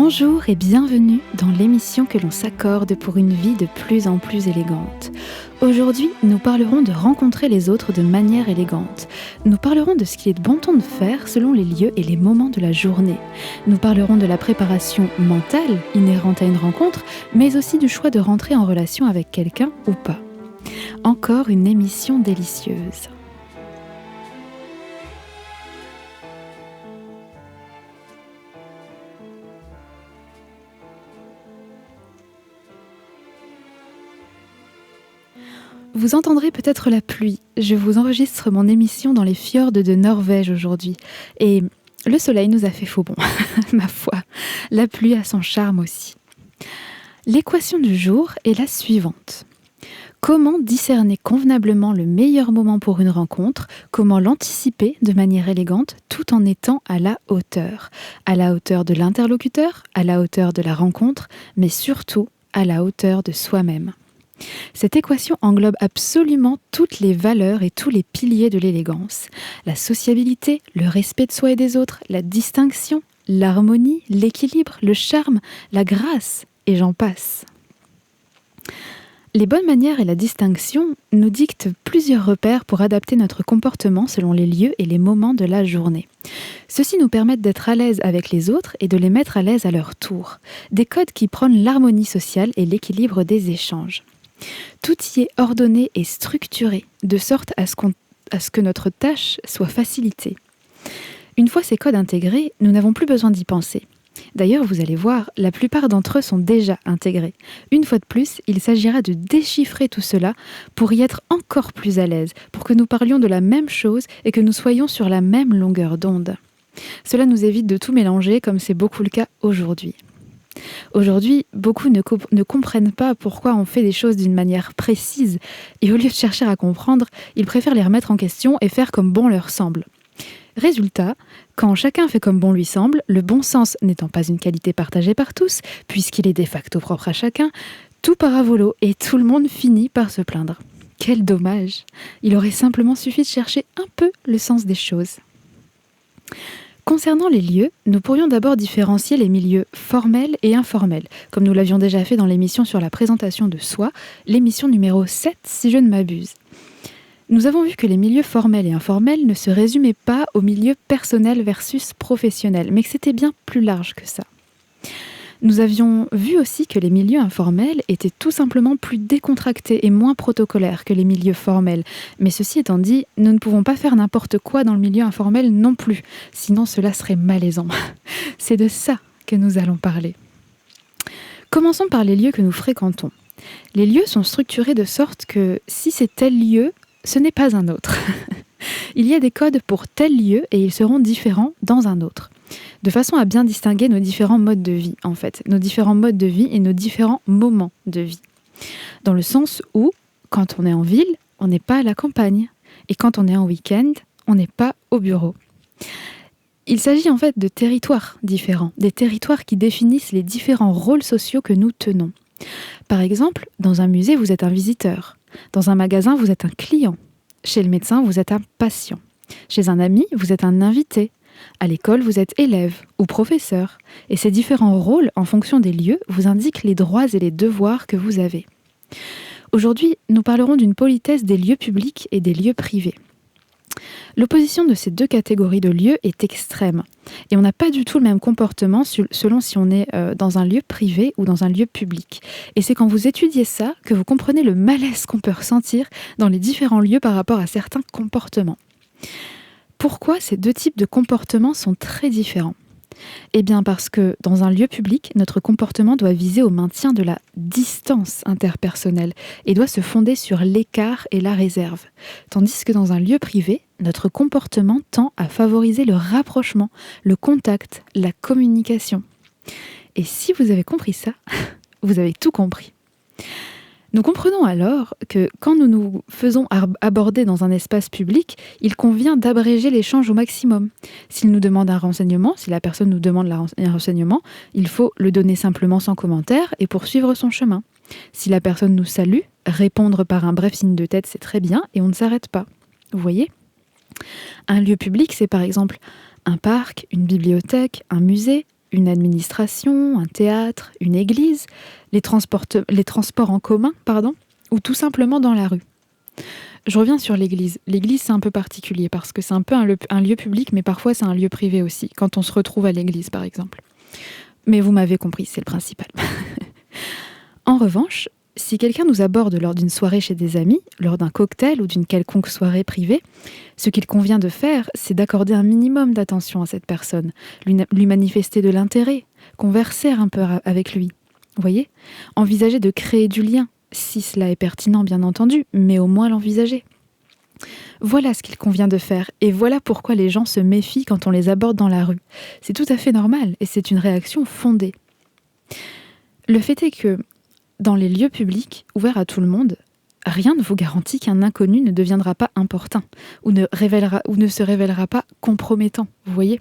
Bonjour et bienvenue dans l'émission que l'on s'accorde pour une vie de plus en plus élégante. Aujourd'hui, nous parlerons de rencontrer les autres de manière élégante. Nous parlerons de ce qu'il est de bon ton de faire selon les lieux et les moments de la journée. Nous parlerons de la préparation mentale inhérente à une rencontre, mais aussi du choix de rentrer en relation avec quelqu'un ou pas. Encore une émission délicieuse. Vous entendrez peut-être la pluie. Je vous enregistre mon émission dans les fjords de Norvège aujourd'hui. Et le soleil nous a fait faux bon, ma foi. La pluie a son charme aussi. L'équation du jour est la suivante. Comment discerner convenablement le meilleur moment pour une rencontre? Comment l'anticiper de manière élégante tout en étant à la hauteur? À la hauteur de l'interlocuteur, à la hauteur de la rencontre, mais surtout à la hauteur de soi-même. Cette équation englobe absolument toutes les valeurs et tous les piliers de l'élégance. La sociabilité, le respect de soi et des autres, la distinction, l'harmonie, l'équilibre, le charme, la grâce, et j'en passe. Les bonnes manières et la distinction nous dictent plusieurs repères pour adapter notre comportement selon les lieux et les moments de la journée. Ceux-ci nous permettent d'être à l'aise avec les autres et de les mettre à l'aise à leur tour. Des codes qui prônent l'harmonie sociale et l'équilibre des échanges. Tout y est ordonné et structuré, de sorte à ce que notre tâche soit facilitée. Une fois ces codes intégrés, nous n'avons plus besoin d'y penser. D'ailleurs, vous allez voir, la plupart d'entre eux sont déjà intégrés. Une fois de plus, il s'agira de déchiffrer tout cela pour y être encore plus à l'aise, pour que nous parlions de la même chose et que nous soyons sur la même longueur d'onde. Cela nous évite de tout mélanger comme c'est beaucoup le cas aujourd'hui. Aujourd'hui, beaucoup ne comprennent pas pourquoi on fait des choses d'une manière précise et au lieu de chercher à comprendre, ils préfèrent les remettre en question et faire comme bon leur semble. Résultat, quand chacun fait comme bon lui semble, le bon sens n'étant pas une qualité partagée par tous, puisqu'il est de facto propre à chacun, tout part à volo et tout le monde finit par se plaindre. Quel dommage! Il aurait simplement suffi de chercher un peu le sens des choses. Concernant les lieux, nous pourrions d'abord différencier les milieux formels et informels, comme nous l'avions déjà fait dans l'émission sur la présentation de soi, l'émission numéro 7 si je ne m'abuse. Nous avons vu que les milieux formels et informels ne se résumaient pas aux milieux personnels versus professionnels, mais que c'était bien plus large que ça. Nous avions vu aussi que les milieux informels étaient tout simplement plus décontractés et moins protocolaires que les milieux formels. Mais ceci étant dit, nous ne pouvons pas faire n'importe quoi dans le milieu informel non plus, sinon cela serait malaisant. C'est de ça que nous allons parler. Commençons par les lieux que nous fréquentons. Les lieux sont structurés de sorte que si c'est tel lieu, ce n'est pas un autre. Il y a des codes pour tel lieu et ils seront différents dans un autre. De façon à bien distinguer nos différents modes de vie, en fait. Nos différents modes de vie et nos différents moments de vie. Dans le sens où, quand on est en ville, on n'est pas à la campagne. Et quand on est en week-end, on n'est pas au bureau. Il s'agit en fait de territoires différents. Des territoires qui définissent les différents rôles sociaux que nous tenons. Par exemple, dans un musée, vous êtes un visiteur. Dans un magasin, vous êtes un client. Chez le médecin, vous êtes un patient. Chez un ami, vous êtes un invité. À l'école, vous êtes élève ou professeur. Et ces différents rôles, en fonction des lieux, vous indiquent les droits et les devoirs que vous avez. Aujourd'hui, nous parlerons d'une politesse des lieux publics et des lieux privés. L'opposition de ces deux catégories de lieux est extrême. Et on n'a pas du tout le même comportement selon si on est dans un lieu privé ou dans un lieu public. Et c'est quand vous étudiez ça que vous comprenez le malaise qu'on peut ressentir dans les différents lieux par rapport à certains comportements. Pourquoi ces deux types de comportements sont très différents? Eh bien parce que dans un lieu public, notre comportement doit viser au maintien de la distance interpersonnelle et doit se fonder sur l'écart et la réserve. Tandis que dans un lieu privé, notre comportement tend à favoriser le rapprochement, le contact, la communication. Et si vous avez compris ça, vous avez tout compris. Nous comprenons alors que quand nous nous faisons aborder dans un espace public, il convient d'abréger l'échange au maximum. S'il nous demande un renseignement, si la personne nous demande un renseignement, il faut le donner simplement sans commentaire et poursuivre son chemin. Si la personne nous salue, répondre par un bref signe de tête, c'est très bien et on ne s'arrête pas. Vous voyez ? Un lieu public, c'est par exemple un parc, une bibliothèque, un musée, une administration, un théâtre, une église, les transports en commun, ou tout simplement dans la rue. Je reviens sur l'église. L'église, c'est un peu particulier parce que c'est un peu un lieu public, mais parfois c'est un lieu privé aussi, quand on se retrouve à l'église, par exemple. Mais vous m'avez compris, c'est le principal. En revanche, si quelqu'un nous aborde lors d'une soirée chez des amis, lors d'un cocktail ou d'une quelconque soirée privée, ce qu'il convient de faire, c'est d'accorder un minimum d'attention à cette personne, lui manifester de l'intérêt, converser un peu avec lui. Vous voyez ? Envisager de créer du lien, si cela est pertinent bien entendu, mais au moins l'envisager. Voilà ce qu'il convient de faire, et voilà pourquoi les gens se méfient quand on les aborde dans la rue. C'est tout à fait normal, et c'est une réaction fondée. Le fait est que, dans les lieux publics, ouverts à tout le monde, rien ne vous garantit qu'un inconnu ne deviendra pas importun, ou ne se révélera pas compromettant, vous voyez ?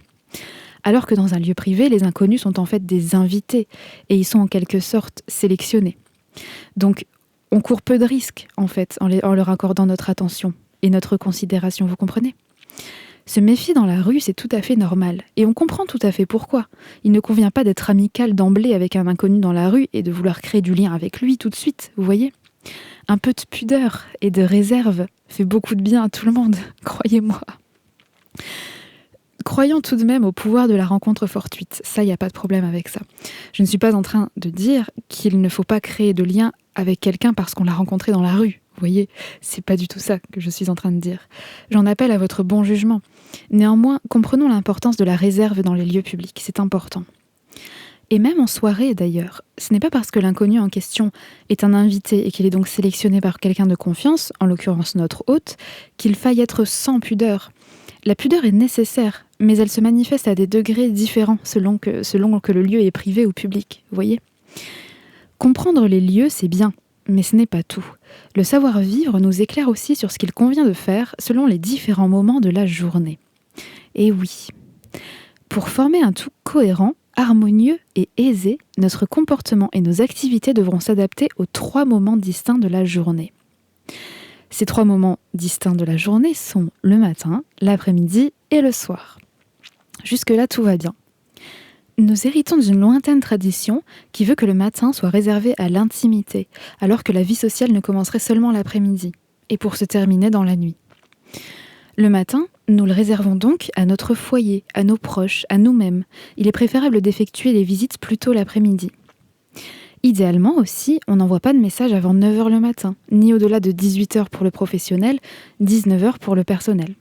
Alors que dans un lieu privé, les inconnus sont en fait des invités, et ils sont en quelque sorte sélectionnés. Donc, on court peu de risques, en fait, en leur accordant notre attention et notre considération, vous comprenez ? Se méfier dans la rue, c'est tout à fait normal. Et on comprend tout à fait pourquoi. Il ne convient pas d'être amical d'emblée avec un inconnu dans la rue et de vouloir créer du lien avec lui tout de suite, vous voyez ? Un peu de pudeur et de réserve fait beaucoup de bien à tout le monde, croyez-moi. Croyons tout de même au pouvoir de la rencontre fortuite. Ça, il n'y a pas de problème avec ça. Je ne suis pas en train de dire qu'il ne faut pas créer de lien avec quelqu'un parce qu'on l'a rencontré dans la rue. Vous voyez, c'est pas du tout ça que je suis en train de dire. J'en appelle à votre bon jugement. Néanmoins, comprenons l'importance de la réserve dans les lieux publics. C'est important. Et même en soirée d'ailleurs, ce n'est pas parce que l'inconnu en question est un invité et qu'il est donc sélectionné par quelqu'un de confiance, en l'occurrence notre hôte, qu'il faille être sans pudeur. La pudeur est nécessaire, mais elle se manifeste à des degrés différents selon que le lieu est privé ou public, vous voyez ? Comprendre les lieux, c'est bien, mais ce n'est pas tout. Le savoir-vivre nous éclaire aussi sur ce qu'il convient de faire selon les différents moments de la journée. Et oui, pour former un tout cohérent, harmonieux et aisé, notre comportement et nos activités devront s'adapter aux 3 moments distincts de la journée. Ces 3 moments distincts de la journée sont le matin, l'après-midi et le soir. Jusque-là, tout va bien. Nous héritons d'une lointaine tradition qui veut que le matin soit réservé à l'intimité, alors que la vie sociale ne commencerait seulement l'après-midi, et pour se terminer dans la nuit. Le matin, nous le réservons donc à notre foyer, à nos proches, à nous-mêmes. Il est préférable d'effectuer les visites plus tôt l'après-midi. Idéalement aussi, on n'envoie pas de message avant 9h le matin, ni au-delà de 18h pour le professionnel, 19h pour le personnel.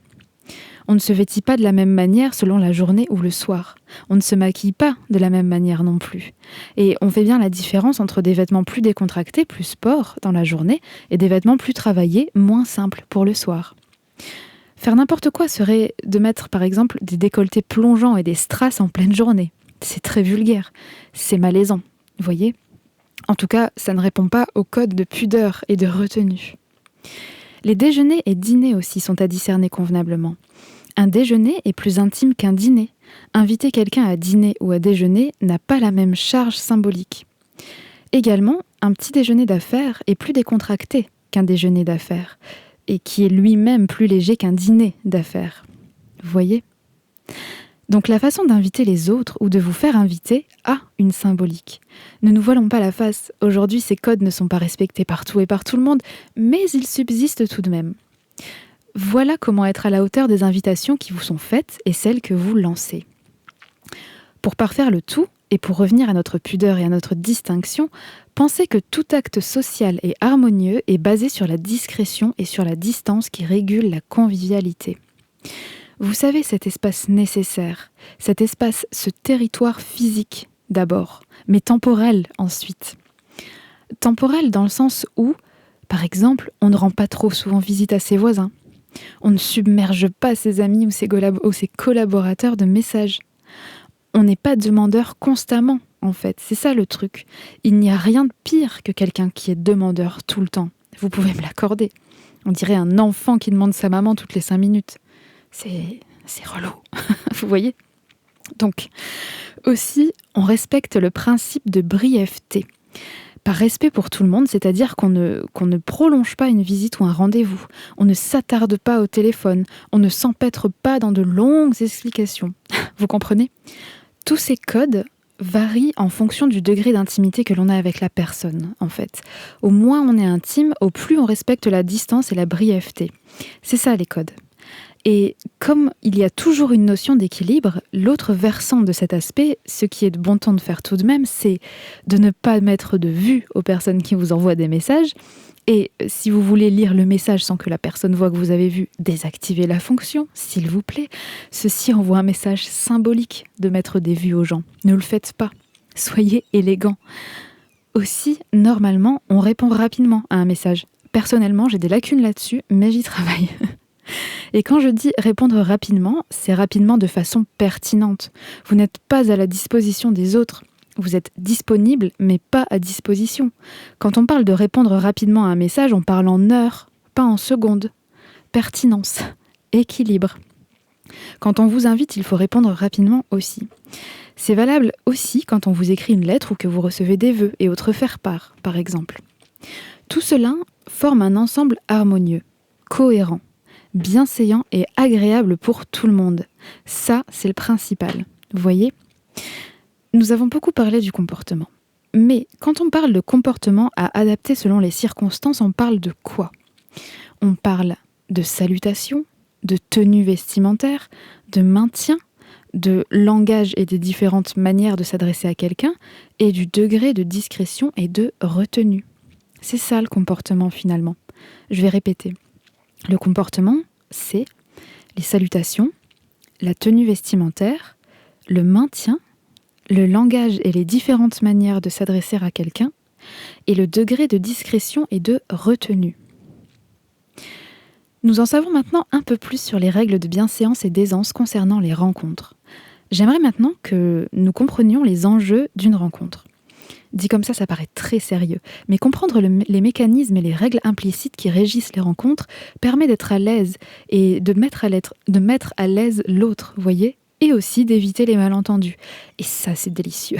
On ne se vêtit pas de la même manière selon la journée ou le soir. On ne se maquille pas de la même manière non plus. Et on fait bien la différence entre des vêtements plus décontractés, plus sport, dans la journée, et des vêtements plus travaillés, moins simples pour le soir. Faire n'importe quoi serait de mettre par exemple des décolletés plongeants et des strass en pleine journée. C'est très vulgaire, c'est malaisant, vous voyez ? En tout cas, ça ne répond pas au code de pudeur et de retenue. Les déjeuners et dîners aussi sont à discerner convenablement. Un déjeuner est plus intime qu'un dîner. Inviter quelqu'un à dîner ou à déjeuner n'a pas la même charge symbolique. Également, un petit déjeuner d'affaires est plus décontracté qu'un déjeuner d'affaires, et qui est lui-même plus léger qu'un dîner d'affaires. Vous voyez ? Donc la façon d'inviter les autres ou de vous faire inviter a une symbolique. Ne nous voilons pas la face, aujourd'hui ces codes ne sont pas respectés partout et par tout le monde, mais ils subsistent tout de même. Voilà comment être à la hauteur des invitations qui vous sont faites et celles que vous lancez. Pour parfaire le tout, et pour revenir à notre pudeur et à notre distinction, pensez que tout acte social et harmonieux est basé sur la discrétion et sur la distance qui régule la convivialité. Vous savez, cet espace nécessaire, cet espace, ce territoire physique d'abord, mais temporel ensuite. Temporel dans le sens où, par exemple, on ne rend pas trop souvent visite à ses voisins. On ne submerge pas ses amis ou ses collaborateurs de messages. On n'est pas demandeur constamment, en fait. C'est ça le truc. Il n'y a rien de pire que quelqu'un qui est demandeur tout le temps. Vous pouvez me l'accorder. On dirait un enfant qui demande sa maman toutes les 5 minutes. C'est relou, vous voyez ? Donc, aussi, on respecte le principe de brièveté. Par respect pour tout le monde, c'est-à-dire qu'on ne prolonge pas une visite ou un rendez-vous. On ne s'attarde pas au téléphone. On ne s'empêtre pas dans de longues explications. Vous comprenez ? Tous ces codes varie en fonction du degré d'intimité que l'on a avec la personne, en fait. Au moins on est intime, au plus on respecte la distance et la brièveté. C'est ça les codes. Et comme il y a toujours une notion d'équilibre, l'autre versant de cet aspect, ce qui est de bon ton de faire tout de même, c'est de ne pas mettre de vue aux personnes qui vous envoient des messages. Et si vous voulez lire le message sans que la personne voit que vous avez vu, désactivez la fonction, s'il vous plaît. Ceci envoie un message symbolique de mettre des vues aux gens. Ne le faites pas. Soyez élégant. Aussi, normalement, on répond rapidement à un message. Personnellement, j'ai des lacunes là-dessus, mais j'y travaille. Et quand je dis répondre rapidement, c'est rapidement de façon pertinente. Vous n'êtes pas à la disposition des autres. Vous êtes disponible, mais pas à disposition. Quand on parle de répondre rapidement à un message, on parle en heures, pas en secondes. Pertinence, équilibre. Quand on vous invite, il faut répondre rapidement aussi. C'est valable aussi quand on vous écrit une lettre ou que vous recevez des vœux et autres faire-part, par exemple. Tout cela forme un ensemble harmonieux, cohérent, bienséant et agréable pour tout le monde. Ça, c'est le principal. Vous voyez ? Nous avons beaucoup parlé du comportement. Mais quand on parle de comportement à adapter selon les circonstances, on parle de quoi ? On parle de salutation, de tenue vestimentaire, de maintien, de langage et des différentes manières de s'adresser à quelqu'un, et du degré de discrétion et de retenue. C'est ça le comportement finalement. Je vais répéter. Le comportement, c'est les salutations, la tenue vestimentaire, le maintien, le langage et les différentes manières de s'adresser à quelqu'un, et le degré de discrétion et de retenue. Nous en savons maintenant un peu plus sur les règles de bienséance et d'aisance concernant les rencontres. J'aimerais maintenant que nous comprenions les enjeux d'une rencontre. Dit comme ça paraît très sérieux, mais comprendre les mécanismes et les règles implicites qui régissent les rencontres permet d'être à l'aise et de mettre à l'aise l'autre, voyez, et aussi d'éviter les malentendus. Et ça, c'est délicieux.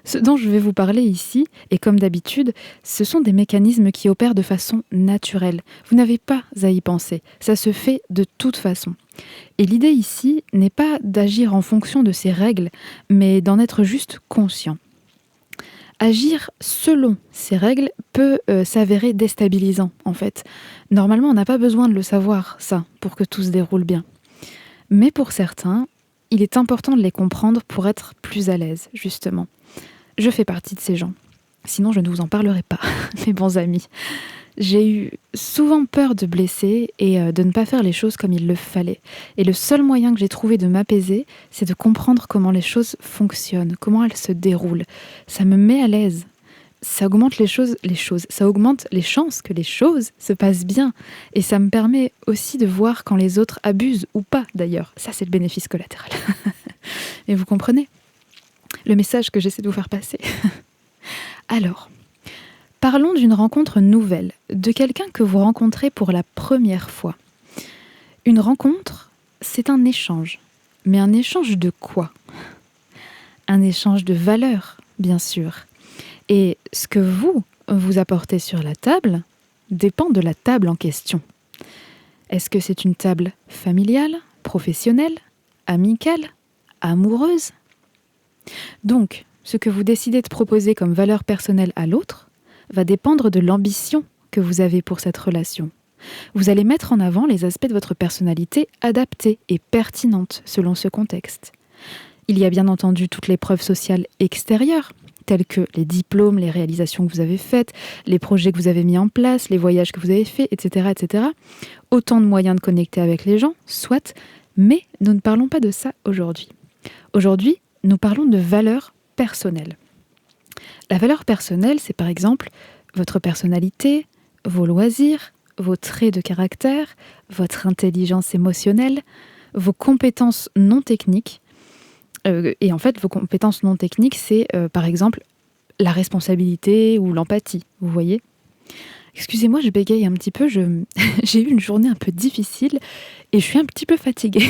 Ce dont je vais vous parler ici, et comme d'habitude, ce sont des mécanismes qui opèrent de façon naturelle. Vous n'avez pas à y penser, ça se fait de toute façon. Et l'idée ici n'est pas d'agir en fonction de ces règles, mais d'en être juste conscient. Agir selon ces règles peut s'avérer déstabilisant, en fait. Normalement, on n'a pas besoin de le savoir, ça, pour que tout se déroule bien. Mais pour certains, il est important de les comprendre pour être plus à l'aise, justement. Je fais partie de ces gens. Sinon, je ne vous en parlerai pas, mes bons amis. J'ai eu souvent peur de blesser et de ne pas faire les choses comme il le fallait. Et le seul moyen que j'ai trouvé de m'apaiser, c'est de comprendre comment les choses fonctionnent, comment elles se déroulent. Ça me met à l'aise. Ça augmente ça augmente les chances que les choses se passent bien. Et ça me permet aussi de voir quand les autres abusent ou pas, d'ailleurs. Ça, c'est le bénéfice collatéral. Et vous comprenez le message que j'essaie de vous faire passer. Alors, parlons d'une rencontre nouvelle, de quelqu'un que vous rencontrez pour la première fois. Une rencontre, c'est un échange. Mais un échange de quoi ? Un échange de valeurs, bien sûr. Et ce que vous apportez sur la table dépend de la table en question. Est-ce que c'est une table familiale, professionnelle, amicale, amoureuse ? Donc, ce que vous décidez de proposer comme valeur personnelle à l'autre va dépendre de l'ambition que vous avez pour cette relation. Vous allez mettre en avant les aspects de votre personnalité adaptés et pertinentes selon ce contexte. Il y a bien entendu toutes les preuves sociales extérieures, telles que les diplômes, les réalisations que vous avez faites, les projets que vous avez mis en place, les voyages que vous avez faits, etc., etc. Autant de moyens de connecter avec les gens, soit, mais nous ne parlons pas de ça aujourd'hui. Aujourd'hui, nous parlons de valeurs personnelles. La valeur personnelle, c'est par exemple votre personnalité, vos loisirs, vos traits de caractère, votre intelligence émotionnelle, vos compétences non techniques. Et en fait, vos compétences non techniques, c'est par exemple la responsabilité ou l'empathie, vous voyez ? Excusez-moi, je bégaye un petit peu, j'ai eu une journée un peu difficile et je suis un petit peu fatiguée.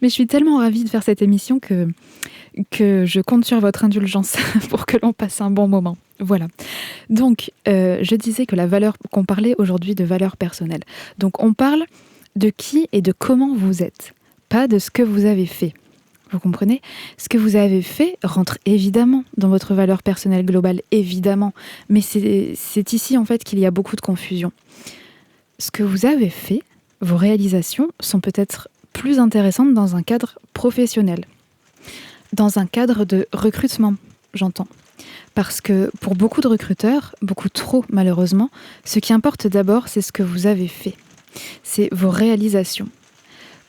mais je suis tellement ravie de faire cette émission que je compte sur votre indulgence pour que l'on passe un bon moment. Voilà. Donc, je disais que qu'on parlait aujourd'hui de valeur personnelle. Donc, on parle de qui et de comment vous êtes, pas de ce que vous avez fait. Vous comprenez? Ce que vous avez fait rentre évidemment dans votre valeur personnelle globale, évidemment. Mais c'est ici en fait qu'il y a beaucoup de confusion. Ce que vous avez fait, vos réalisations, sont peut-être plus intéressantes dans un cadre professionnel. Dans un cadre de recrutement, j'entends. Parce que pour beaucoup de recruteurs, beaucoup trop malheureusement, ce qui importe d'abord, c'est ce que vous avez fait. C'est vos réalisations.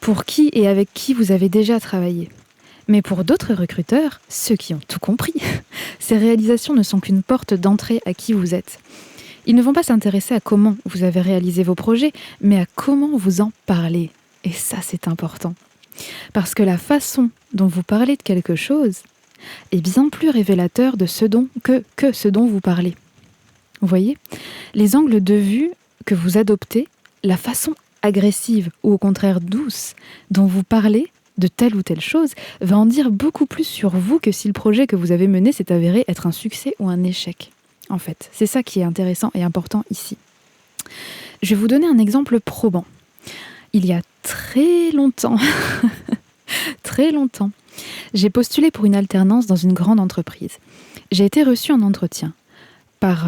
Pour qui et avec qui vous avez déjà travaillé. Mais pour d'autres recruteurs, ceux qui ont tout compris, ces réalisations ne sont qu'une porte d'entrée à qui vous êtes. Ils ne vont pas s'intéresser à comment vous avez réalisé vos projets, mais à comment vous en parlez. Et ça, c'est important. Parce que la façon dont vous parlez de quelque chose est bien plus révélateur de ce dont que ce dont vous parlez. Vous voyez ? Les angles de vue que vous adoptez, la façon agressive ou au contraire douce dont vous parlez de telle ou telle chose va en dire beaucoup plus sur vous que si le projet que vous avez mené s'est avéré être un succès ou un échec. En fait, c'est ça qui est intéressant et important ici. Je vais vous donner un exemple probant. Il y a très longtemps, j'ai postulé pour une alternance dans une grande entreprise. J'ai été reçue en entretien par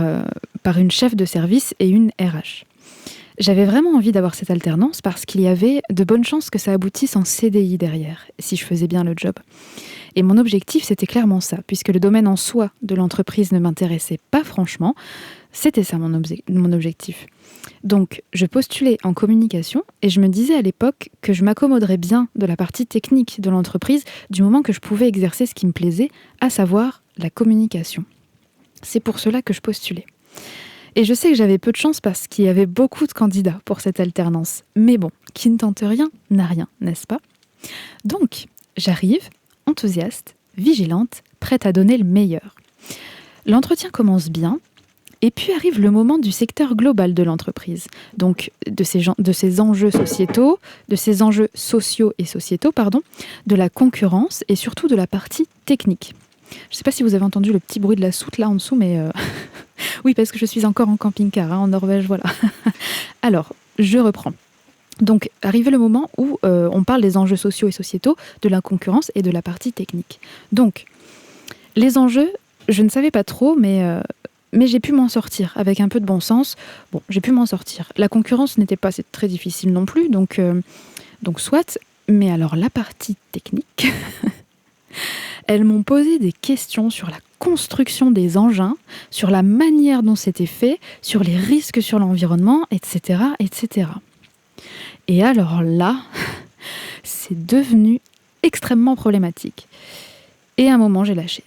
une chef de service et une RH. J'avais vraiment envie d'avoir cette alternance parce qu'il y avait de bonnes chances que ça aboutisse en CDI derrière, si je faisais bien le job. Et mon objectif, c'était clairement ça, puisque le domaine en soi de l'entreprise ne m'intéressait pas franchement. C'était ça mon objectif. Donc, je postulais en communication et je me disais à l'époque que je m'accommoderais bien de la partie technique de l'entreprise du moment que je pouvais exercer ce qui me plaisait, à savoir la communication. C'est pour cela que je postulais. Et je sais que j'avais peu de chance parce qu'il y avait beaucoup de candidats pour cette alternance. Mais bon, qui ne tente rien n'a rien, n'est-ce pas ? Donc, j'arrive, enthousiaste, vigilante, prête à donner le meilleur. L'entretien commence bien, et puis arrive le moment du secteur global de l'entreprise. Donc, de ces enjeux sociétaux, de ces enjeux sociaux et sociétaux, de la concurrence et surtout de la partie technique. Je ne sais pas si vous avez entendu le petit bruit de la soute là en dessous, mais oui, parce que je suis encore en camping-car, en Norvège, voilà. Alors, je reprends. Donc, arrivé le moment où on parle des enjeux sociaux et sociétaux, de la concurrence et de la partie technique. Donc, les enjeux, je ne savais pas trop, mais j'ai pu m'en sortir avec un peu de bon sens. Bon, j'ai pu m'en sortir. La concurrence n'était pas très difficile non plus, donc soit. Mais alors, la partie technique... Elles m'ont posé des questions sur la construction des engins, sur la manière dont c'était fait, sur les risques sur l'environnement, etc., etc. Et alors là, c'est devenu extrêmement problématique. Et à un moment, j'ai lâché.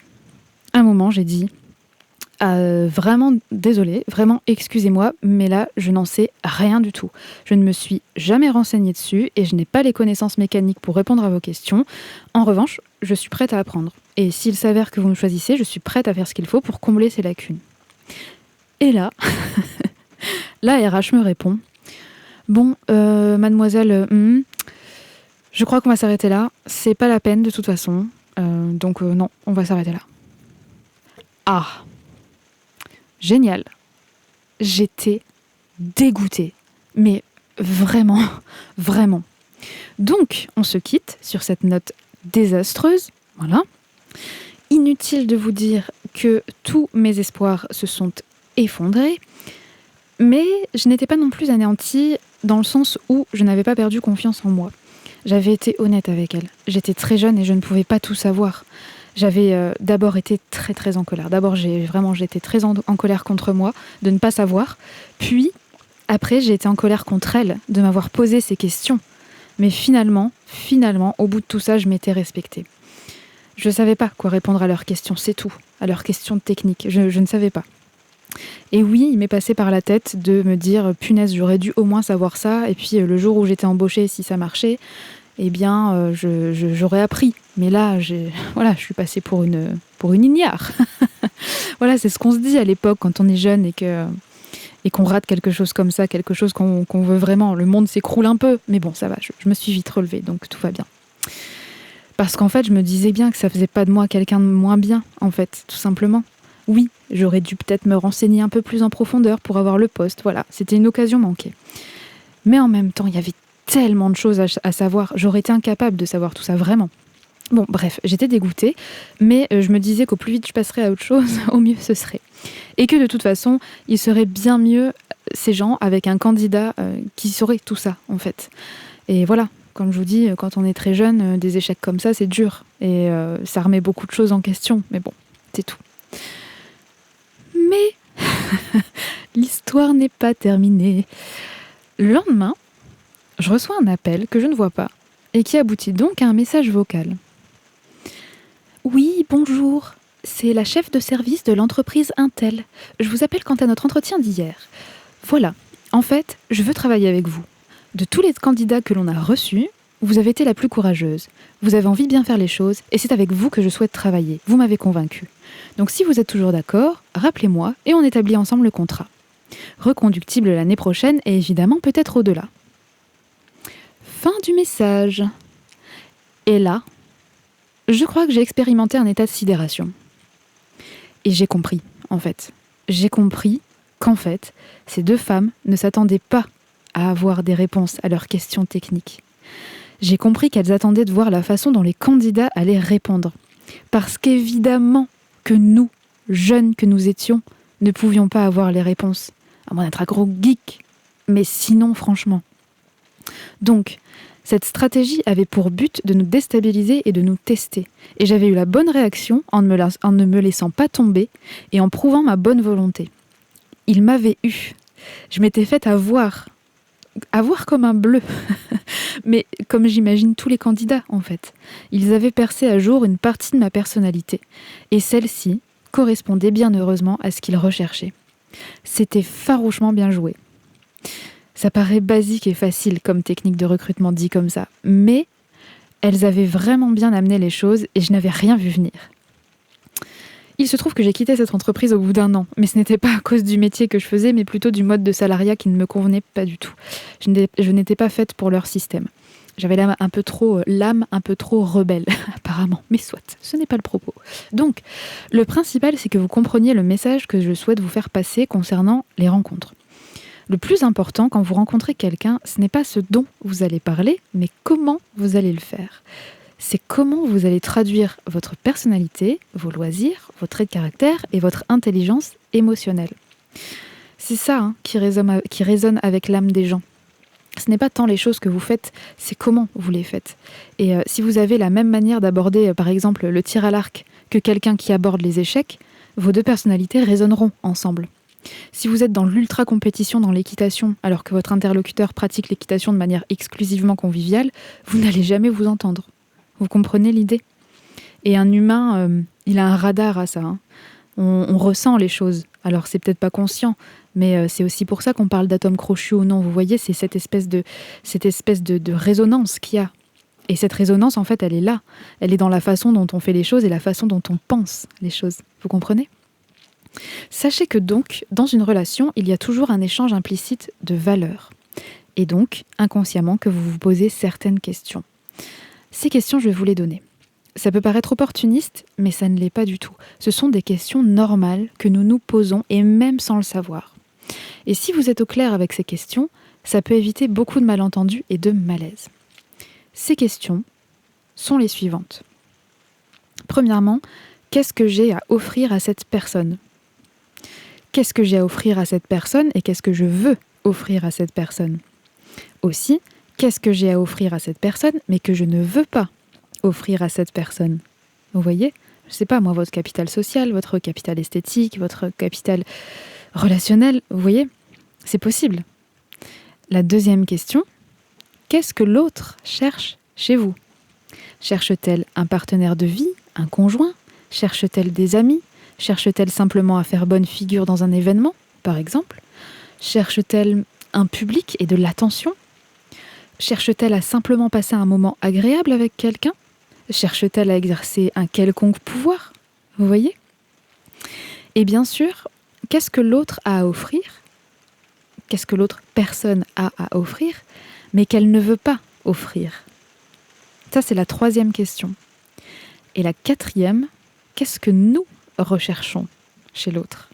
À un moment, j'ai dit vraiment désolée, vraiment excusez-moi, mais là, je n'en sais rien du tout. Je ne me suis jamais renseignée dessus et je n'ai pas les connaissances mécaniques pour répondre à vos questions. En revanche, je suis prête à apprendre. Et s'il s'avère que vous me choisissez, je suis prête à faire ce qu'il faut pour combler ces lacunes. Et là, la RH me répond « Bon, mademoiselle, je crois qu'on va s'arrêter là. C'est pas la peine de toute façon. Donc non, on va s'arrêter là. » Ah, génial. J'étais dégoûtée. Mais vraiment, vraiment. Donc, on se quitte sur cette note désastreuse. Voilà. Inutile de vous dire que tous mes espoirs se sont effondrés, mais je n'étais pas non plus anéantie dans le sens où je n'avais pas perdu confiance en moi. J'avais été honnête avec elle. J'étais très jeune et je ne pouvais pas tout savoir. J'avais d'abord été très très en colère. D'abord, j'étais très en colère contre moi de ne pas savoir. Puis, après, j'ai été en colère contre elle de m'avoir posé ces questions. Mais finalement, au bout de tout ça, je m'étais respectée. Je ne savais pas quoi répondre à leurs questions, c'est tout. À leurs questions techniques, je ne savais pas. Et oui, il m'est passé par la tête de me dire « Punaise, j'aurais dû au moins savoir ça. » Et puis le jour où j'étais embauchée, si ça marchait, eh bien, j'aurais appris. Mais là, je suis passée pour une ignare. Voilà, c'est ce qu'on se dit à l'époque quand on est jeune et qu'on rate quelque chose comme ça, quelque chose qu'on veut vraiment. Le monde s'écroule un peu, mais bon, ça va, je me suis vite relevée, donc tout va bien. Parce qu'en fait, je me disais bien que ça faisait pas de moi quelqu'un de moins bien, en fait, tout simplement. Oui, j'aurais dû peut-être me renseigner un peu plus en profondeur pour avoir le poste, voilà, c'était une occasion manquée. Mais en même temps, il y avait tellement de choses à savoir, j'aurais été incapable de savoir tout ça, vraiment. Bon, bref, j'étais dégoûtée, mais je me disais qu'au plus vite je passerais à autre chose, au mieux ce serait. Et que de toute façon, il serait bien mieux, ces gens, avec un candidat qui saurait tout ça, en fait. Et voilà, comme je vous dis, quand on est très jeune, des échecs comme ça, c'est dur. Et ça remet beaucoup de choses en question, mais bon, c'est tout. Mais l'histoire n'est pas terminée. Le lendemain, je reçois un appel que je ne vois pas, et qui aboutit donc à un message vocal. Oui, bonjour, c'est la chef de service de l'entreprise Intel. Je vous appelle quant à notre entretien d'hier. Voilà, en fait, je veux travailler avec vous. De tous les candidats que l'on a reçus, vous avez été la plus courageuse. Vous avez envie de bien faire les choses et c'est avec vous que je souhaite travailler. Vous m'avez convaincue. Donc si vous êtes toujours d'accord, rappelez-moi et on établit ensemble le contrat. Reconductible l'année prochaine et évidemment peut-être au-delà. Fin du message. Et là, je crois que j'ai expérimenté un état de sidération. Et j'ai compris, en fait. J'ai compris qu'en fait, ces deux femmes ne s'attendaient pas à avoir des réponses à leurs questions techniques. J'ai compris qu'elles attendaient de voir la façon dont les candidats allaient répondre. Parce qu'évidemment que nous, jeunes que nous étions, ne pouvions pas avoir les réponses. À moins d'être un gros geek. Mais sinon, franchement. Donc, cette stratégie avait pour but de nous déstabiliser et de nous tester. Et j'avais eu la bonne réaction en ne me laissant pas tomber et en prouvant ma bonne volonté. Ils m'avaient eu. Je m'étais faite avoir comme un bleu. Mais comme j'imagine tous les candidats, en fait. Ils avaient percé à jour une partie de ma personnalité. Et celle-ci correspondait bien heureusement à ce qu'ils recherchaient. C'était farouchement bien joué. Ça paraît basique et facile comme technique de recrutement dit comme ça, mais elles avaient vraiment bien amené les choses et je n'avais rien vu venir. Il se trouve que j'ai quitté cette entreprise au bout d'un an, mais ce n'était pas à cause du métier que je faisais, mais plutôt du mode de salariat qui ne me convenait pas du tout. Je n'étais pas faite pour leur système. J'avais l'âme un peu trop rebelle, apparemment. Mais soit, ce n'est pas le propos. Donc, le principal, c'est que vous compreniez le message que je souhaite vous faire passer concernant les rencontres. Le plus important, quand vous rencontrez quelqu'un, ce n'est pas ce dont vous allez parler, mais comment vous allez le faire. C'est comment vous allez traduire votre personnalité, vos loisirs, vos traits de caractère et votre intelligence émotionnelle. C'est ça qui résonne avec l'âme des gens. Ce n'est pas tant les choses que vous faites, c'est comment vous les faites. Et si vous avez la même manière d'aborder, par exemple, le tir à l'arc que quelqu'un qui aborde les échecs, vos deux personnalités résonneront ensemble. Si vous êtes dans l'ultra-compétition dans l'équitation, alors que votre interlocuteur pratique l'équitation de manière exclusivement conviviale, vous n'allez jamais vous entendre. Vous comprenez l'idée ? Et un humain, il a un radar à ça. On ressent les choses. Alors c'est peut-être pas conscient, mais c'est aussi pour ça qu'on parle d'atome crochu ou non. Vous voyez, c'est cette espèce de résonance qu'il y a. Et cette résonance, en fait, elle est là. Elle est dans la façon dont on fait les choses et la façon dont on pense les choses. Vous comprenez ? Sachez que donc, dans une relation, il y a toujours un échange implicite de valeurs. Et donc, inconsciemment, que vous vous posez certaines questions. Ces questions, je vais vous les donner. Ça peut paraître opportuniste, mais ça ne l'est pas du tout. Ce sont des questions normales que nous nous posons, et même sans le savoir. Et si vous êtes au clair avec ces questions, ça peut éviter beaucoup de malentendus et de malaise. Ces questions sont les suivantes. Premièrement, qu'est-ce que j'ai à offrir à cette personne ? Qu'est-ce que j'ai à offrir à cette personne et qu'est-ce que je veux offrir à cette personne ? Aussi, qu'est-ce que j'ai à offrir à cette personne mais que je ne veux pas offrir à cette personne ? Vous voyez ? Je ne sais pas, moi, votre capital social, votre capital esthétique, votre capital relationnel, vous voyez ? C'est possible. La deuxième question, qu'est-ce que l'autre cherche chez vous ? Cherche-t-elle un partenaire de vie, un conjoint ? Cherche-t-elle des amis ? Cherche-t-elle simplement à faire bonne figure dans un événement, par exemple ? Cherche-t-elle un public et de l'attention ? Cherche-t-elle à simplement passer un moment agréable avec quelqu'un ? Cherche-t-elle à exercer un quelconque pouvoir ? Vous voyez ? Et bien sûr, qu'est-ce que l'autre a à offrir ? Qu'est-ce que l'autre personne a à offrir, mais qu'elle ne veut pas offrir ? Ça, c'est la troisième question. Et la quatrième, qu'est-ce que nous recherchons chez l'autre ?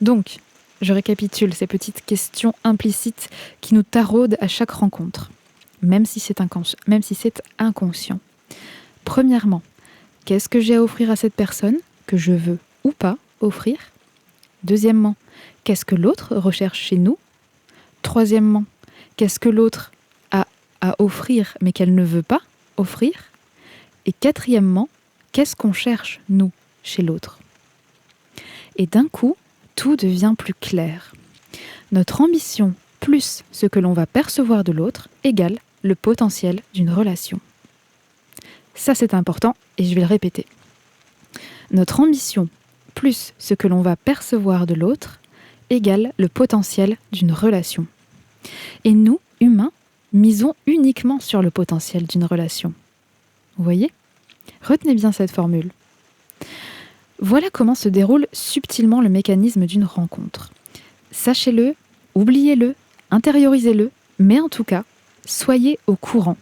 Donc, je récapitule ces petites questions implicites qui nous taraudent à chaque rencontre, même si c'est inconscient. Premièrement, qu'est-ce que j'ai à offrir à cette personne que je veux ou pas offrir? Deuxièmement, qu'est-ce que l'autre recherche chez nous? Troisièmement, qu'est-ce que l'autre a à offrir mais qu'elle ne veut pas offrir? Et quatrièmement, qu'est-ce qu'on cherche, nous, chez l'autre? Et d'un coup, tout devient plus clair. Notre ambition plus ce que l'on va percevoir de l'autre égale le potentiel d'une relation. Ça, c'est important et je vais le répéter. Notre ambition plus ce que l'on va percevoir de l'autre égale le potentiel d'une relation. Et nous, humains, misons uniquement sur le potentiel d'une relation. Vous voyez ? Retenez bien cette formule. Voilà comment se déroule subtilement le mécanisme d'une rencontre. Sachez-le, oubliez-le, intériorisez-le, mais en tout cas, soyez au courant.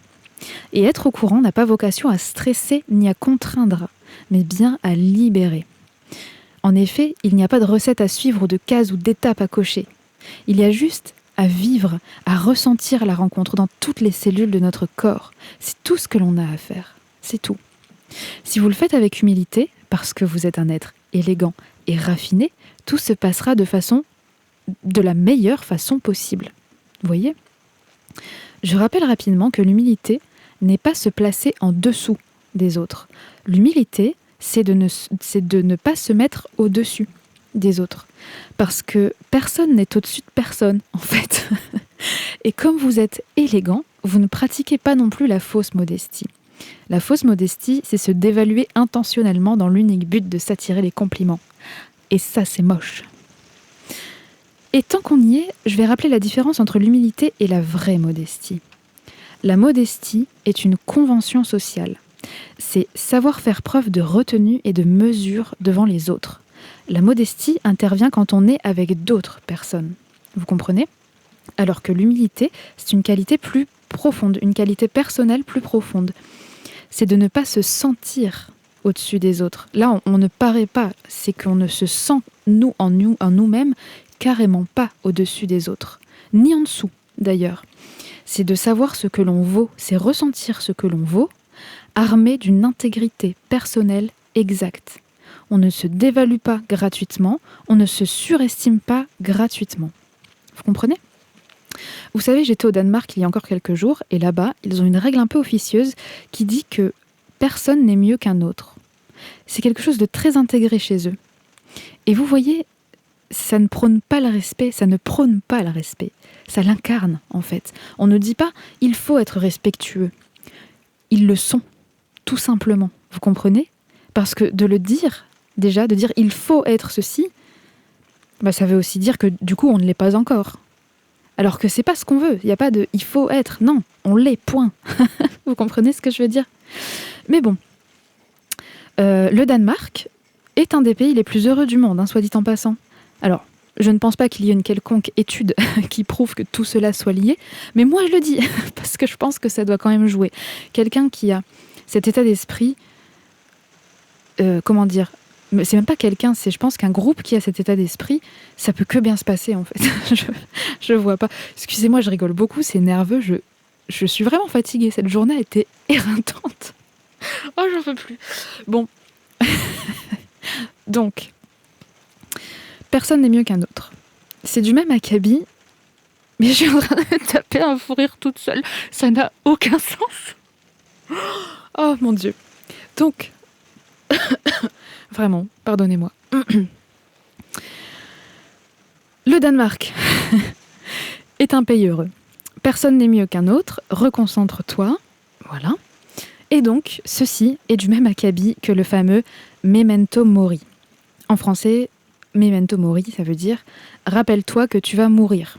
Et être au courant n'a pas vocation à stresser ni à contraindre, mais bien à libérer. En effet, il n'y a pas de recette à suivre ou de case ou d'étape à cocher. Il y a juste à vivre, à ressentir la rencontre dans toutes les cellules de notre corps. C'est tout ce que l'on a à faire. C'est tout. Si vous le faites avec humilité, parce que vous êtes un être élégant et raffiné, tout se passera de la meilleure façon possible. Vous voyez ? Je rappelle rapidement que l'humilité n'est pas se placer en dessous des autres. L'humilité, c'est de ne pas se mettre au-dessus des autres. Parce que personne n'est au-dessus de personne, en fait. Et comme vous êtes élégant, vous ne pratiquez pas non plus la fausse modestie. La fausse modestie, c'est se dévaluer intentionnellement dans l'unique but de s'attirer les compliments. Et ça, c'est moche. Et tant qu'on y est, je vais rappeler la différence entre l'humilité et la vraie modestie. La modestie est une convention sociale. C'est savoir faire preuve de retenue et de mesure devant les autres. La modestie intervient quand on est avec d'autres personnes. Vous comprenez ? Alors que l'humilité, c'est une qualité plus profonde, une qualité personnelle plus profonde. C'est de ne pas se sentir au-dessus des autres. Là, on ne paraît pas, c'est qu'on ne se sent, en nous-mêmes, carrément pas au-dessus des autres. Ni en dessous, d'ailleurs. C'est de savoir ce que l'on vaut, c'est ressentir ce que l'on vaut, armé d'une intégrité personnelle exacte. On ne se dévalue pas gratuitement, on ne se surestime pas gratuitement. Vous comprenez ? Vous savez, j'étais au Danemark il y a encore quelques jours, et là-bas, ils ont une règle un peu officieuse qui dit que personne n'est mieux qu'un autre. C'est quelque chose de très intégré chez eux. Et vous voyez, ça ne prône pas le respect, ça l'incarne en fait. On ne dit pas « il faut être respectueux ». Ils le sont, tout simplement. Vous comprenez ? Parce que de le dire, déjà, de dire « il faut être ceci », ça veut aussi dire que du coup on ne l'est pas encore. Alors que c'est pas ce qu'on veut, il n'y a pas de « il faut être », non, on l'est, point. Vous comprenez ce que je veux dire ? Mais bon, le Danemark est un des pays les plus heureux du monde, soit dit en passant. Alors, je ne pense pas qu'il y ait une quelconque étude qui prouve que tout cela soit lié, mais moi je le dis, parce que je pense que ça doit quand même jouer. Quelqu'un qui a cet état d'esprit, c'est même pas quelqu'un, c'est je pense qu'un groupe qui a cet état d'esprit, ça peut que bien se passer en fait. je vois pas. Excusez-moi, je rigole beaucoup, c'est nerveux, je suis vraiment fatiguée. Cette journée a été éreintante. Oh, j'en peux plus. Bon. Donc, personne n'est mieux qu'un autre. C'est du même acabit, mais je suis en train de taper un fou rire toute seule. Ça n'a aucun sens. Oh mon Dieu. Donc, vraiment, pardonnez-moi. Le Danemark est un pays heureux. Personne n'est mieux qu'un autre. Reconcentre-toi. Voilà. Et donc, ceci est du même acabit que le fameux Memento Mori. En français, Memento Mori, ça veut dire « rappelle-toi que tu vas mourir ».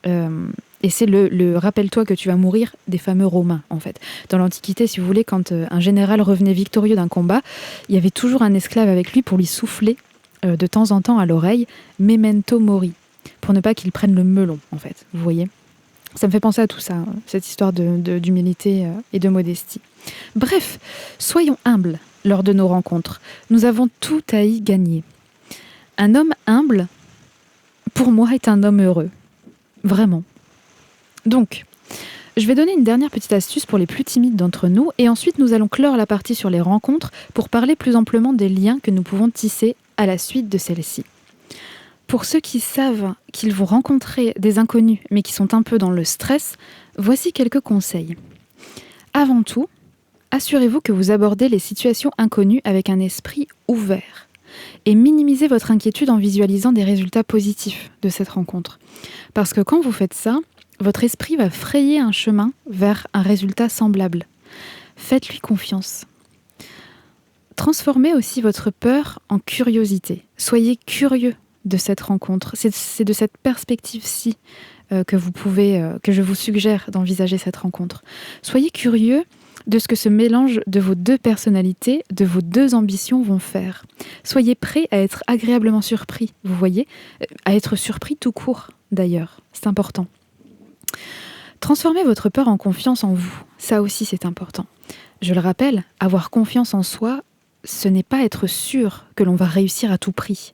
Et c'est le rappelle-toi que tu vas mourir des fameux Romains, en fait. Dans l'Antiquité, si vous voulez, quand un général revenait victorieux d'un combat, il y avait toujours un esclave avec lui pour lui souffler de temps en temps à l'oreille « Memento Mori », pour ne pas qu'il prenne le melon, en fait. Vous voyez ? Ça me fait penser à tout ça, cette histoire d'humilité et de modestie. Bref, soyons humbles lors de nos rencontres. Nous avons tout à y gagner. Un homme humble, pour moi, est un homme heureux. Vraiment. Donc, Je vais donner une dernière petite astuce pour les plus timides d'entre nous et ensuite nous allons clore la partie sur les rencontres pour parler plus amplement des liens que nous pouvons tisser à la suite de celles-ci. Pour ceux qui savent qu'ils vont rencontrer des inconnus mais qui sont un peu dans le stress, voici quelques conseils. Avant tout, assurez-vous que vous abordez les situations inconnues avec un esprit ouvert et minimisez votre inquiétude en visualisant des résultats positifs de cette rencontre. Parce que quand vous faites ça, votre esprit va frayer un chemin vers un résultat semblable. Faites-lui confiance. Transformez aussi votre peur en curiosité. Soyez curieux de cette rencontre. C'est de cette perspective-ci que je vous suggère d'envisager cette rencontre. Soyez curieux de ce que ce mélange de vos deux personnalités, de vos deux ambitions vont faire. Soyez prêts à être agréablement surpris, vous voyez, à être surpris tout court d'ailleurs, c'est important. Transformez votre peur en confiance en vous, ça aussi c'est important. Je le rappelle, avoir confiance en soi, ce n'est pas être sûr que l'on va réussir à tout prix.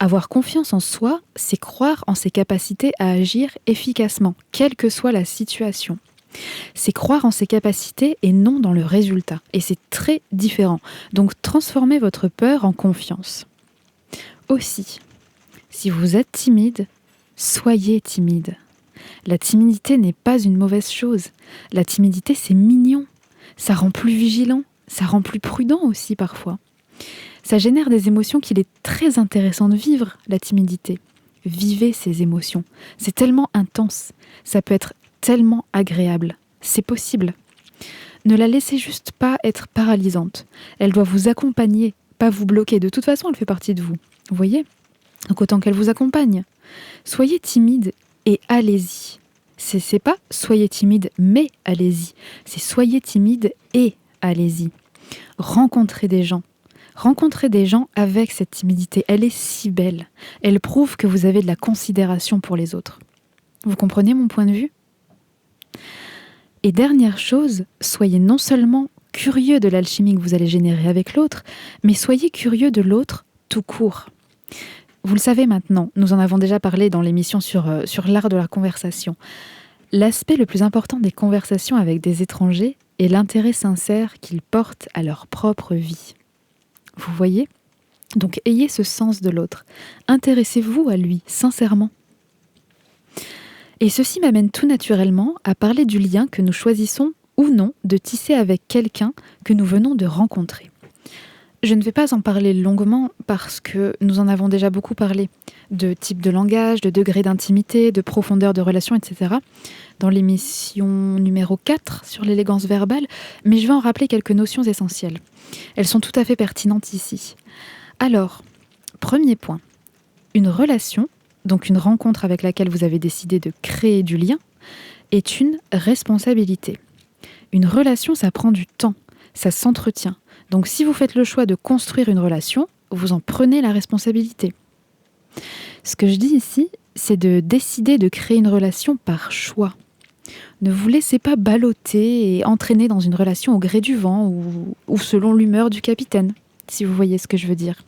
Avoir confiance en soi, c'est croire en ses capacités à agir efficacement, quelle que soit la situation. C'est croire en ses capacités et non dans le résultat. Et c'est très différent. Donc transformez votre peur en confiance. Aussi, si vous êtes timide, soyez timide. La timidité n'est pas une mauvaise chose. La timidité, c'est mignon. Ça rend plus vigilant. Ça rend plus prudent aussi parfois. Ça génère des émotions qu'il est très intéressant de vivre, la timidité. Vivez ces émotions. C'est tellement intense. Ça peut être tellement agréable. C'est possible. Ne la laissez juste pas être paralysante. Elle doit vous accompagner, pas vous bloquer. De toute façon, elle fait partie de vous. Vous voyez ? Donc autant qu'elle vous accompagne. Soyez timide et allez-y. C'est pas soyez timide mais allez-y. C'est soyez timide et allez-y. Rencontrez des gens. Rencontrez des gens avec cette timidité. Elle est si belle. Elle prouve que vous avez de la considération pour les autres. Vous comprenez mon point de vue ? Et dernière chose, soyez non seulement curieux de l'alchimie que vous allez générer avec l'autre, mais soyez curieux de l'autre tout court. Vous le savez maintenant, nous en avons déjà parlé dans l'émission sur l'art de la conversation. L'aspect le plus important des conversations avec des étrangers est l'intérêt sincère qu'ils portent à leur propre vie. Vous voyez ? Donc ayez ce sens de l'autre. Intéressez-vous à lui, sincèrement. Et ceci m'amène tout naturellement à parler du lien que nous choisissons ou non de tisser avec quelqu'un que nous venons de rencontrer. Je ne vais pas en parler longuement parce que nous en avons déjà beaucoup parlé, de type de langage, de degré d'intimité, de profondeur de relation, etc. dans l'émission numéro 4 sur l'élégance verbale, mais je vais en rappeler quelques notions essentielles. Elles sont tout à fait pertinentes ici. Alors, premier point, une relation, donc une rencontre avec laquelle vous avez décidé de créer du lien, est une responsabilité. Une relation, ça prend du temps, ça s'entretient. Donc si vous faites le choix de construire une relation, vous en prenez la responsabilité. Ce que je dis ici, c'est de décider de créer une relation par choix. Ne vous laissez pas balloter et entraîner dans une relation au gré du vent ou selon l'humeur du capitaine, si vous voyez ce que je veux dire.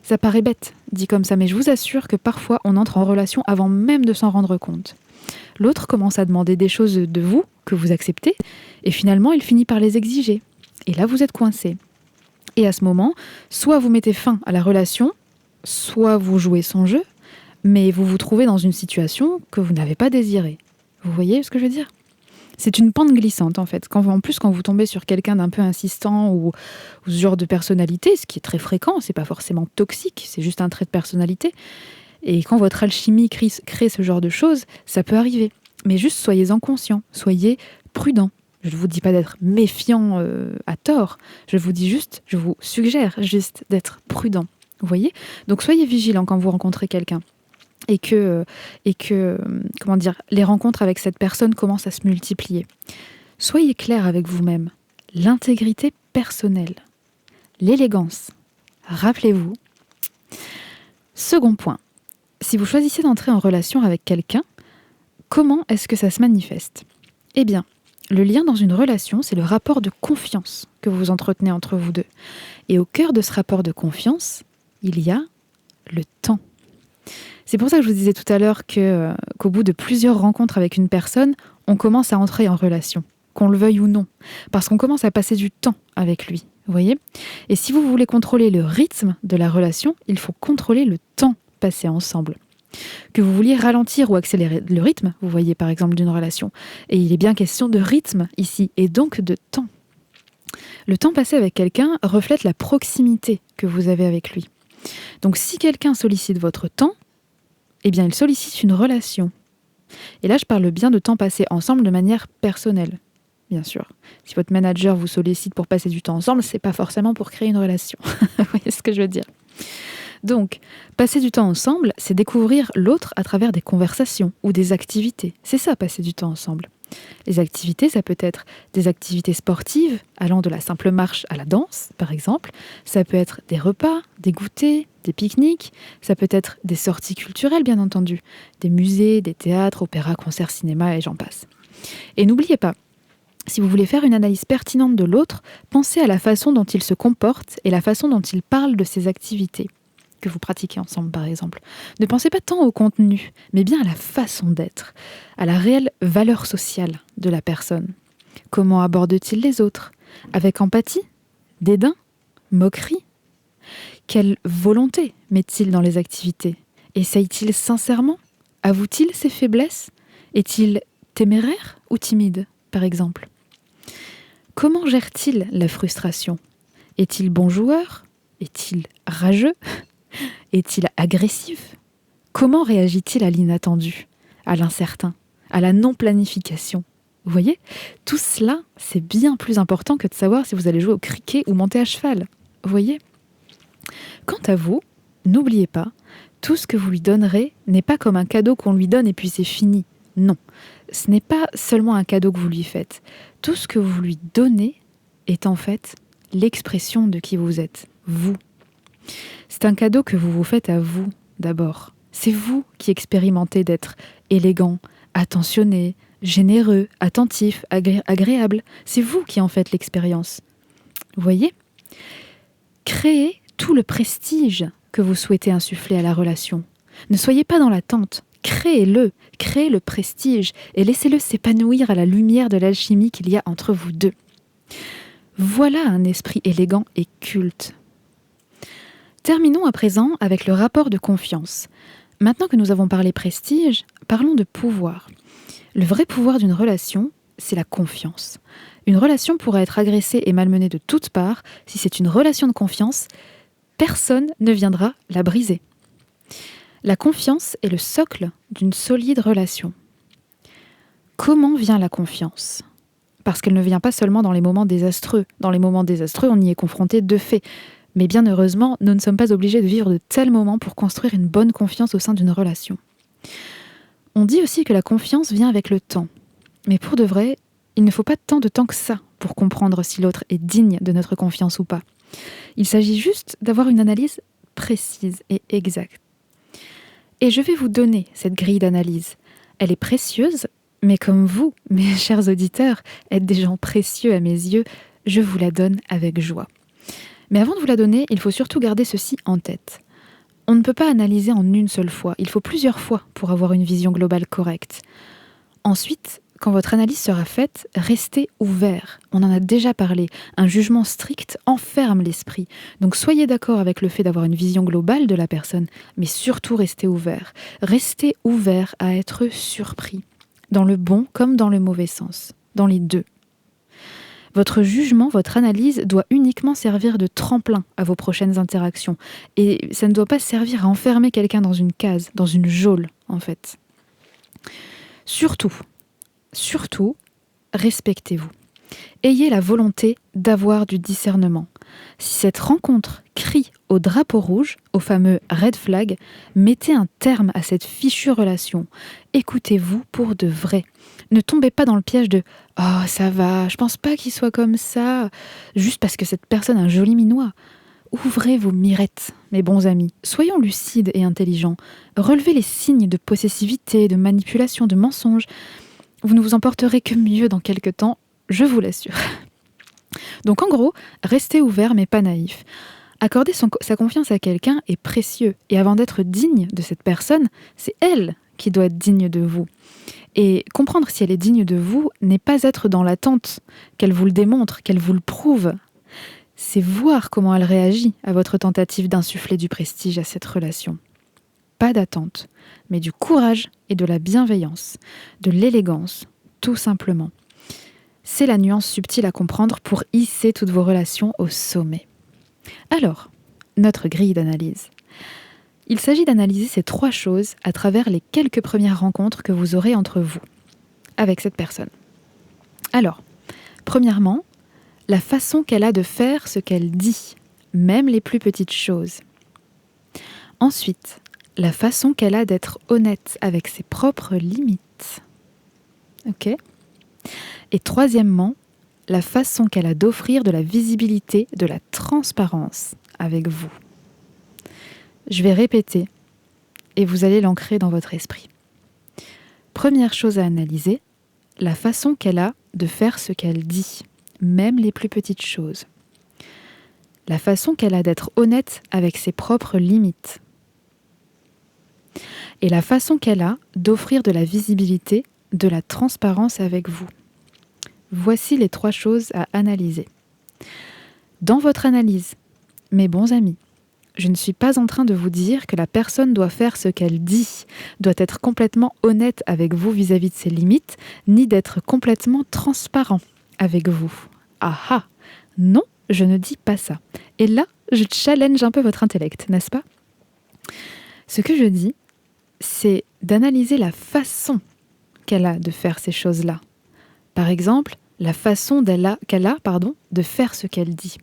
Ça paraît bête, dit comme ça, mais je vous assure que parfois on entre en relation avant même de s'en rendre compte. L'autre commence à demander des choses de vous que vous acceptez, et finalement il finit par les exiger. Et là vous êtes coincé. Et à ce moment, soit vous mettez fin à la relation, soit vous jouez son jeu, mais vous vous trouvez dans une situation que vous n'avez pas désirée. Vous voyez ce que je veux dire ? C'est une pente glissante en fait. En plus, quand vous tombez sur quelqu'un d'un peu insistant ou ce genre de personnalité, ce qui est très fréquent, c'est pas forcément toxique, c'est juste un trait de personnalité. Et quand votre alchimie crée ce genre de choses, ça peut arriver. Mais juste soyez-en conscient, soyez prudent. Je ne vous dis pas d'être méfiant à tort, je vous suggère juste d'être prudent. Vous voyez ? Donc soyez vigilant quand vous rencontrez quelqu'un. Et que les rencontres avec cette personne commencent à se multiplier. Soyez clair avec vous-même. L'intégrité personnelle, l'élégance. Rappelez-vous. Second point, si vous choisissez d'entrer en relation avec quelqu'un, comment est-ce que ça se manifeste ? Eh bien, le lien dans une relation, c'est le rapport de confiance que vous entretenez entre vous deux. Et au cœur de ce rapport de confiance, il y a le temps. C'est pour ça que je vous disais tout à l'heure qu'au bout de plusieurs rencontres avec une personne, on commence à entrer en relation, qu'on le veuille ou non, parce qu'on commence à passer du temps avec lui, vous voyez ? Et si vous voulez contrôler le rythme de la relation, il faut contrôler le temps passé ensemble. Que vous vouliez ralentir ou accélérer le rythme, vous voyez par exemple d'une relation, et il est bien question de rythme ici, et donc de temps. Le temps passé avec quelqu'un reflète la proximité que vous avez avec lui. Donc si quelqu'un sollicite votre temps, eh bien il sollicite une relation. Et là je parle bien de temps passé ensemble de manière personnelle, bien sûr. Si votre manager vous sollicite pour passer du temps ensemble, c'est pas forcément pour créer une relation. Vous voyez ce que je veux dire ? Donc, passer du temps ensemble, c'est découvrir l'autre à travers des conversations ou des activités. C'est ça, passer du temps ensemble. Les activités, ça peut être des activités sportives, allant de la simple marche à la danse, par exemple. Ça peut être des repas, des goûters, des pique-niques. Ça peut être des sorties culturelles, bien entendu. Des musées, des théâtres, opéras, concerts, cinéma et j'en passe. Et n'oubliez pas, si vous voulez faire une analyse pertinente de l'autre, pensez à la façon dont il se comporte et la façon dont il parle de ses activités que vous pratiquez ensemble, par exemple. Ne pensez pas tant au contenu, mais bien à la façon d'être, à la réelle valeur sociale de la personne. Comment aborde-t-il les autres ? Avec empathie ? Dédain ? Moquerie ? Quelle volonté met-il dans les activités ? Essaye-t-il sincèrement ? Avoue-t-il ses faiblesses ? Est-il téméraire ou timide, par exemple ? Comment gère-t-il la frustration ? Est-il bon joueur ? Est-il rageux ? Est-il agressif ? Comment réagit-il à l'inattendu, à l'incertain, à la non-planification ? Vous voyez ? Tout cela, c'est bien plus important que de savoir si vous allez jouer au cricket ou monter à cheval. Vous voyez ? Quant à vous, n'oubliez pas, tout ce que vous lui donnerez n'est pas comme un cadeau qu'on lui donne et puis c'est fini. Non, ce n'est pas seulement un cadeau que vous lui faites. Tout ce que vous lui donnez est en fait l'expression de qui vous êtes, vous. C'est un cadeau que vous vous faites à vous, d'abord. C'est vous qui expérimentez d'être élégant, attentionné, généreux, attentif, agréable. C'est vous qui en faites l'expérience. Vous voyez ? Créez tout le prestige que vous souhaitez insuffler à la relation. Ne soyez pas dans l'attente. Créez-le, créez le prestige et laissez-le s'épanouir à la lumière de l'alchimie qu'il y a entre vous deux. Voilà un esprit élégant et culte. Terminons à présent avec le rapport de confiance. Maintenant que nous avons parlé prestige, parlons de pouvoir. Le vrai pouvoir d'une relation, c'est la confiance. Une relation pourra être agressée et malmenée de toutes parts. Si c'est une relation de confiance, personne ne viendra la briser. La confiance est le socle d'une solide relation. Comment vient la confiance ? Parce qu'elle ne vient pas seulement dans les moments désastreux. Dans les moments désastreux, on y est confronté de fait. Mais bien heureusement, nous ne sommes pas obligés de vivre de tels moments pour construire une bonne confiance au sein d'une relation. On dit aussi que la confiance vient avec le temps. Mais pour de vrai, il ne faut pas tant de temps que ça pour comprendre si l'autre est digne de notre confiance ou pas. Il s'agit juste d'avoir une analyse précise et exacte. Et je vais vous donner cette grille d'analyse. Elle est précieuse, mais comme vous, mes chers auditeurs, êtes des gens précieux à mes yeux, je vous la donne avec joie. Mais avant de vous la donner, il faut surtout garder ceci en tête. On ne peut pas analyser en une seule fois, il faut plusieurs fois pour avoir une vision globale correcte. Ensuite, quand votre analyse sera faite, restez ouvert. On en a déjà parlé. Un jugement strict enferme l'esprit. Donc soyez d'accord avec le fait d'avoir une vision globale de la personne, mais surtout restez ouvert. Restez ouvert à être surpris, dans le bon comme dans le mauvais sens, dans les deux. Votre jugement, votre analyse doit uniquement servir de tremplin à vos prochaines interactions. Et ça ne doit pas servir à enfermer quelqu'un dans une case, dans une geôle, en fait. Surtout, respectez-vous. Ayez la volonté d'avoir du discernement. Si cette rencontre crie au drapeau rouge, au fameux red flag, mettez un terme à cette fichue relation. Écoutez-vous pour de vrai. Ne tombez pas dans le piège de « Oh, ça va, je pense pas qu'il soit comme ça », juste parce que cette personne a un joli minois. Ouvrez vos mirettes, mes bons amis. Soyons lucides et intelligents. Relevez les signes de possessivité, de manipulation, de mensonge. Vous ne vous en porterez que mieux dans quelque temps, je vous l'assure. Donc en gros, restez ouvert mais pas naïf. Accorder sa confiance à quelqu'un est précieux. Et avant d'être digne de cette personne, c'est elle qui doit être digne de vous. Et comprendre si elle est digne de vous n'est pas être dans l'attente qu'elle vous le démontre, qu'elle vous le prouve. C'est voir comment elle réagit à votre tentative d'insuffler du prestige à cette relation. Pas d'attente, mais du courage et de la bienveillance, de l'élégance, tout simplement. C'est la nuance subtile à comprendre pour hisser toutes vos relations au sommet. Alors, notre grille d'analyse. Il s'agit d'analyser ces 3 choses à travers les quelques premières rencontres que vous aurez entre vous, avec cette personne. Alors, premièrement, la façon qu'elle a de faire ce qu'elle dit, même les plus petites choses. Ensuite, la façon qu'elle a d'être honnête avec ses propres limites. Ok ? Et troisièmement, la façon qu'elle a d'offrir de la visibilité, de la transparence avec vous. Je vais répéter et vous allez l'ancrer dans votre esprit. Première chose à analyser, la façon qu'elle a de faire ce qu'elle dit, même les plus petites choses. La façon qu'elle a d'être honnête avec ses propres limites. Et la façon qu'elle a d'offrir de la visibilité, de la transparence avec vous. Voici les 3 choses à analyser. Dans votre analyse, mes bons amis, je ne suis pas en train de vous dire que la personne doit faire ce qu'elle dit, doit être complètement honnête avec vous vis-à-vis de ses limites, ni d'être complètement transparent avec vous. Ah ah! Non, je ne dis pas ça. Et là, je challenge un peu votre intellect, n'est-ce pas? Ce que je dis, c'est d'analyser la façon qu'elle a de faire ces choses-là. Par exemple, la façon qu'elle a de faire ce qu'elle dit.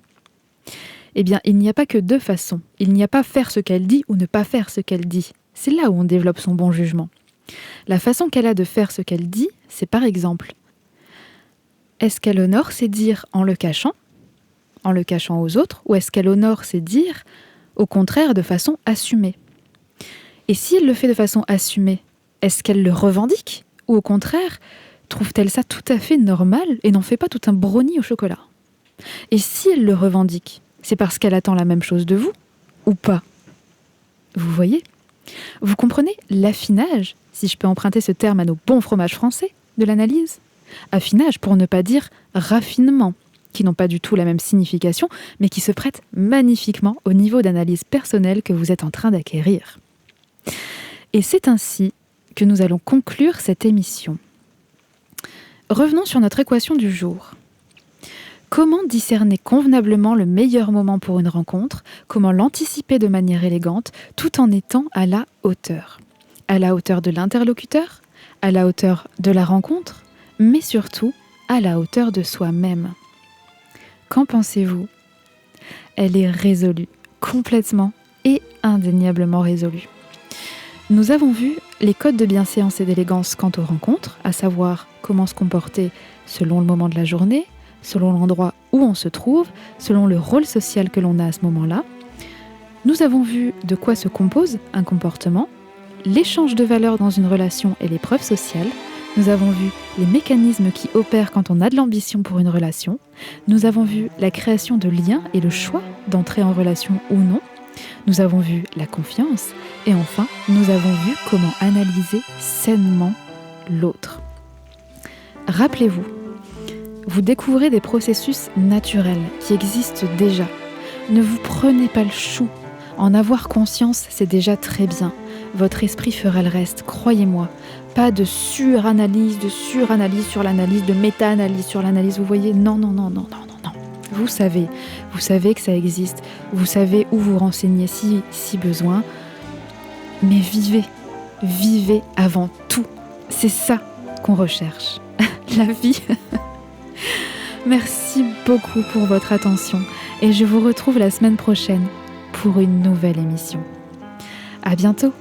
Eh bien, il n'y a pas que 2 façons. Il n'y a pas faire ce qu'elle dit ou ne pas faire ce qu'elle dit. C'est là où on développe son bon jugement. La façon qu'elle a de faire ce qu'elle dit, c'est par exemple, est-ce qu'elle honore ses dires en le cachant aux autres, ou est-ce qu'elle honore ses dires, au contraire, de façon assumée? Et si elle le fait de façon assumée, est-ce qu'elle le revendique, ou au contraire, trouve-t-elle ça tout à fait normal et n'en fait pas tout un brownie au chocolat? Et si elle le revendique, c'est parce qu'elle attend la même chose de vous, ou pas? Vous voyez? Vous comprenez l'affinage, si je peux emprunter ce terme à nos bons fromages français, de l'analyse? Affinage pour ne pas dire raffinement, qui n'ont pas du tout la même signification, mais qui se prêtent magnifiquement au niveau d'analyse personnelle que vous êtes en train d'acquérir. Et c'est ainsi que nous allons conclure cette émission. Revenons sur notre équation du jour. Comment discerner convenablement le meilleur moment pour une rencontre? Comment l'anticiper de manière élégante tout en étant à la hauteur? À la hauteur de l'interlocuteur, à la hauteur de la rencontre, mais surtout à la hauteur de soi-même. Qu'en pensez-vous? Elle est résolue, complètement et indéniablement résolue. Nous avons vu les codes de bienséance et d'élégance quant aux rencontres, à savoir comment se comporter selon le moment de la journée, selon l'endroit où on se trouve, selon le rôle social que l'on a à ce moment-là. Nous avons vu de quoi se compose un comportement, l'échange de valeurs dans une relation et les preuves sociales. Nous avons vu les mécanismes qui opèrent quand on a de l'ambition pour une relation. Nous avons vu la création de liens et le choix d'entrer en relation ou non. Nous avons vu la confiance. Et enfin, nous avons vu comment analyser sainement l'autre. Rappelez-vous, vous découvrez des processus naturels qui existent déjà. Ne vous prenez pas le chou. En avoir conscience, c'est déjà très bien. Votre esprit fera le reste, croyez-moi. Pas de suranalyse sur l'analyse, de méta-analyse sur l'analyse, vous voyez? Non. Vous savez que ça existe, vous savez où vous renseigner si besoin. Mais vivez avant tout. C'est ça qu'on recherche. La vie. Merci beaucoup pour votre attention et je vous retrouve la semaine prochaine pour une nouvelle émission. À bientôt.